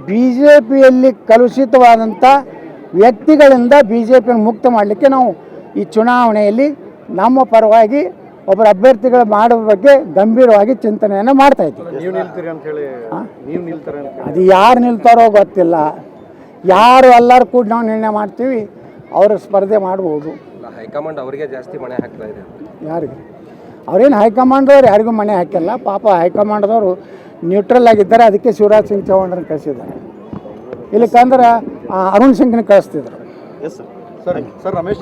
BJPಯಲ್ಲಿ ಕಲುಷಿತವಾದಂಥ ವ್ಯಕ್ತಿಗಳಿಂದ BJಪಿಯನ್ನು ಮುಕ್ತ ಮಾಡಲಿಕ್ಕೆ ನಾವು ಈ ಚುನಾವಣೆಯಲ್ಲಿ ನಮ್ಮ ಪರವಾಗಿ ಒಬ್ಬರ ಅಭ್ಯರ್ಥಿಗಳು ಮಾಡುವ ಬಗ್ಗೆ ಗಂಭೀರವಾಗಿ ಚಿಂತನೆಯನ್ನು ಮಾಡ್ತಾ ಇದ್ದೀವಿ. ಅದು ಯಾರು ನಿಲ್ತಾರೋ ಗೊತ್ತಿಲ್ಲ. ಯಾರು ಎಲ್ಲರೂ ಕೂಡ ನಾವು ನಿರ್ಣಯ ಮಾಡ್ತೀವಿ, ಅವರು ಸ್ಪರ್ಧೆ ಮಾಡ್ಬೋದು. ಹೈಕಮಾಂಡ್ ಅವರಿಗೆ ಜಾಸ್ತಿ ಮಣೆ ಹಾಕ್ತಾ ಇದೆ. ಯಾರಿಗೆ? ಅವ್ರೇನು ಹೈಕಮಾಂಡವ್ರು ಯಾರಿಗೂ ಮಣೆ ಹಾಕಿಲ್ಲ. ಪಾಪ ಹೈಕಮಾಂಡ್ದವರು ನ್ಯೂಟ್ರಲ್ ಆಗಿದ್ದಾರೆ. ಅದಕ್ಕೆ ಶಿವರಾಜ್ ಸಿಂಗ್ ಚೌಹಾಣ್ರನ್ನ ಕಳಿಸಿದ್ದಾರೆ. ಇಲ್ಲಕ್ಕಂದ್ರೆ ಅರುಣ್ ಸಿಂಗ್ನ ಕಳಿಸ್ತಿದ್ರು. Yes sir. Sir Ramesh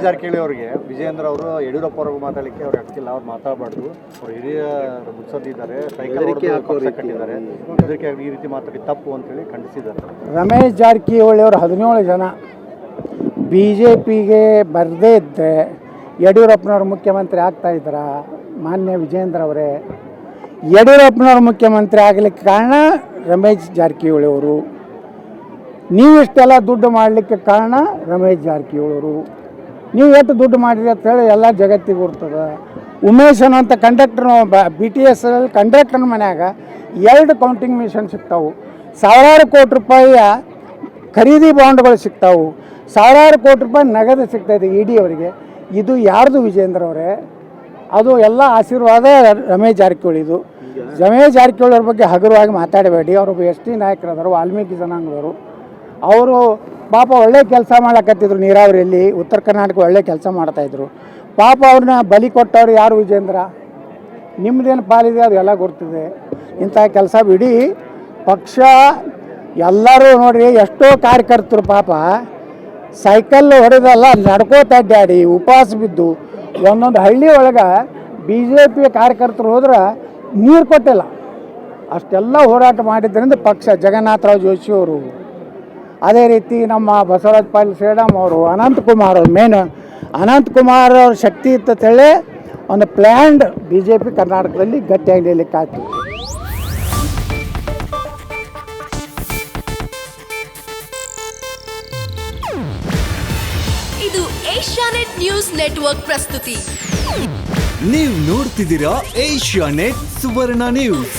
Jarkiholi ಅವರಿಗೆ ವಿಜಯೇಂದ್ರ ಅವರು ಯಡಿಯೂರಪ್ಪ ಅವ್ರಿಗೆ ಮಾತಾಡಲಿಕ್ಕೆ ಅವ್ರಿಗೆ ಹಕ್ಕಿಲ್ಲ, ಅವ್ರು ಮಾತಾಡಬಾರ್ದು, ಅವ್ರು ಹಿರಿಯ ಮುತ್ಸದ್ದಿದ್ದಾರೆ, ಸೈಕಲ್ ಕಟ್ಟಿದ್ದಾರೆ, ಇದಕ್ಕೆ ಈ ರೀತಿ ಮಾತಾಡಿ ತಪ್ಪು ಅಂತೇಳಿ ಖಂಡಿಸಿದ್ದಾರೆ. ರಮೇಶ್ ಜಾರಕಿಹೊಳಿ ಅವರು 17 ಜನ BJಪಿಗೆ ಬರದೇ ಇದ್ದರೆ ಯಡಿಯೂರಪ್ಪನವ್ರು ಮುಖ್ಯಮಂತ್ರಿ ಆಗ್ತಾಯಿದ್ರ? ಮಾನ್ಯ ವಿಜಯೇಂದ್ರ ಅವರೇ, ಯಡಿಯೂರಪ್ಪನವ್ರು ಮುಖ್ಯಮಂತ್ರಿ ಆಗಲಿಕ್ಕೆ ಕಾರಣ ರಮೇಶ್ ಜಾರಕಿಹೊಳಿ ಅವರು. ನೀವು ಇಷ್ಟೆಲ್ಲ ದುಡ್ಡು ಮಾಡಲಿಕ್ಕೆ ಕಾರಣ ರಮೇಶ್ ಜಾರಕಿಹೊಳಿ ಅವರು. ನೀವು ಎಷ್ಟು ದುಡ್ಡು ಮಾಡಿರಿ ಅಂತ ಹೇಳಿ ಎಲ್ಲ ಜಗತ್ತಿಗೆ ಗೊತ್ತದ. ಉಮೇಶ್ ಅನ್ನೋಂಥ ಕಂಡಕ್ಟರ್ BTS ಕಂಡಕ್ಟರ್ನ ಮನ್ಯಾಗ 2 ಕೌಂಟಿಂಗ್ ಮಿಷನ್ ಸಿಗ್ತಾವೆ, ಸಾವಿರಾರು ಕೋಟಿ ರೂಪಾಯಿಯ ಖರೀದಿ ಬಾಂಡ್ಗಳು ಸಿಗ್ತಾವೆ, ಸಾವಿರಾರು ಕೋಟಿ ರೂಪಾಯಿ ನಗದು ಸಿಗ್ತಾಯಿದೆ ED ಅವರಿಗೆ. ಇದು ಯಾರ್ದು ವಿಜೇಂದ್ರ ಅವರೇ? ಅದು ಎಲ್ಲ ಆಶೀರ್ವಾದ ರಮೇಶ್ ಜಾರಕಿಹೊಳಿದು. ರಮೇಶ್ ಜಾರಕಿಹೊಳಿ ಅವ್ರ ಬಗ್ಗೆ ಹಗುರವಾಗಿ ಮಾತಾಡಬೇಡಿ. ಅವರು ST ನಾಯಕರಾದರು, ವಾಲ್ಮೀಕಿ ಜನಾಂಗದವರು. ಅವರು ಪಾಪ ಒಳ್ಳೆ ಕೆಲಸ ಮಾಡಕತ್ತಿದ್ರು, ನೀರಾವರಿಯಲ್ಲಿ ಉತ್ತರ ಕರ್ನಾಟಕ ಒಳ್ಳೆ ಕೆಲಸ ಮಾಡ್ತಾಯಿದ್ರು. ಪಾಪ ಅವ್ರನ್ನ ಬಲಿ ಕೊಟ್ಟವ್ರು ಯಾರು? ವಿಜೇಂದ್ರ. ನಿಮ್ಮದೇನು ಪಾಲಿದೆ ಅದು ಎಲ್ಲ ಗೊತ್ತಿದೆ. ಇಂಥ ಕೆಲಸ ಬಿಡಿ. ಪಕ್ಷ ಎಲ್ಲರೂ ನೋಡ್ರಿ, ಎಷ್ಟೋ ಕಾರ್ಯಕರ್ತರು ಪಾಪ ಸೈಕಲ್ ಹೊಡೆದಲ್ಲ, ನಡ್ಕೋತ ಅಡ್ಡಾಡಿ ಉಪವಾಸ ಬಿದ್ದು ಒಂದೊಂದು ಹಳ್ಳಿ ಒಳಗೆ BJಪಿಯ ಕಾರ್ಯಕರ್ತರು ಹೋದ್ರೆ ನೀರು ಕೊಟ್ಟಿಲ್ಲ. ಅಷ್ಟೆಲ್ಲ ಹೋರಾಟ ಮಾಡಿದ್ದರಿಂದ ಪಕ್ಷ. ಜಗನ್ನಾಥರಾವ್ ಜೋಶಿ ಅವರು, ಅದೇ ರೀತಿ ನಮ್ಮ ಬಸವರಾಜ ಪಾಟೀಲ್ ಶ್ರೀರಾಮ್ ಅವರು, ಅನಂತಕುಮಾರ್ ಅವರು. ಮೇನ್ ಅನಂತಕುಮಾರ್ ಅವ್ರ ಶಕ್ತಿ ಇತ್ತಂತೇಳಿ ಒಂದು ಪ್ಲ್ಯಾಂಡ್ BJಪಿ ಕರ್ನಾಟಕದಲ್ಲಿ ಗಟ್ಟಿಯಾಗಿ ನಿಲ್ಲಕ್ಕಾಯ್ತು. ಇದು ಏಷ್ಯಾನೆಟ್ ನ್ಯೂಸ್ ನೆಟ್ವರ್ಕ್ ಪ್ರಸ್ತುತಿ. ನೀವು ನೋಡ್ತಿದ್ದೀರಾ ಏಷ್ಯಾನೆಟ್ ಸುವರ್ಣ ನ್ಯೂಸ್.